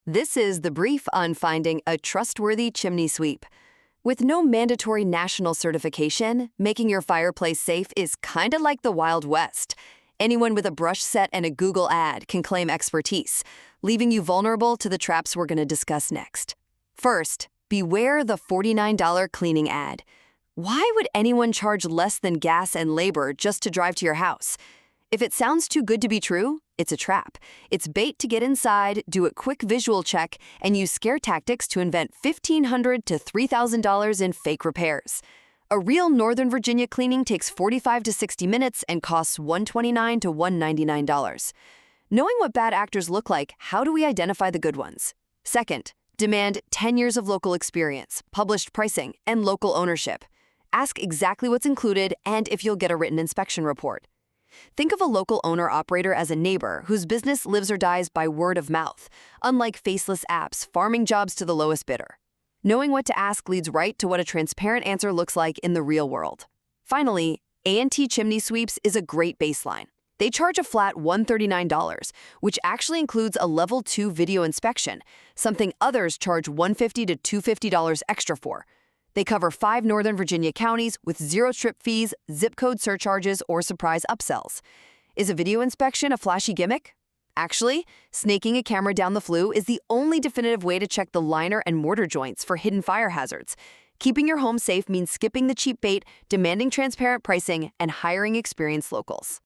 This is the brief on finding a trustworthy chimney sweep. With no mandatory national certification, making your fireplace safe is kinda like the Wild West. Anyone with a brush set and a Google ad can claim expertise, leaving you vulnerable to the traps we're gonna discuss next. First, beware the $49 cleaning ad. Why would anyone charge less than gas and labor just to drive to your house? If it sounds too good to be true, it's a trap. It's bait to get inside, do a quick visual check, and use scare tactics to invent $1,500 to $3,000 in fake repairs. A real Northern Virginia cleaning takes 45 to 60 minutes and costs $129 to $199. Knowing what bad actors look like, how do we identify the good ones? Second, demand 10 years of local experience, published pricing, and local ownership. Ask exactly what's included and if you'll get a written inspection report. Think of a local owner-operator as a neighbor whose business lives or dies by word of mouth, unlike faceless apps farming jobs to the lowest bidder. Knowing what to ask leads right to what a transparent answer looks like in the real world. Finally, A&T Chimney Sweeps is a great baseline. They charge a flat $139, which actually includes a Level 2 video inspection, something others charge $150 to $250 extra for. They cover 5 Northern Virginia counties with 0 trip fees, zip code surcharges, or surprise upsells. Is a video inspection a flashy gimmick? Actually, snaking a camera down the flue is the only definitive way to check the liner and mortar joints for hidden fire hazards. Keeping your home safe means skipping the cheap bait, demanding transparent pricing, and hiring experienced locals.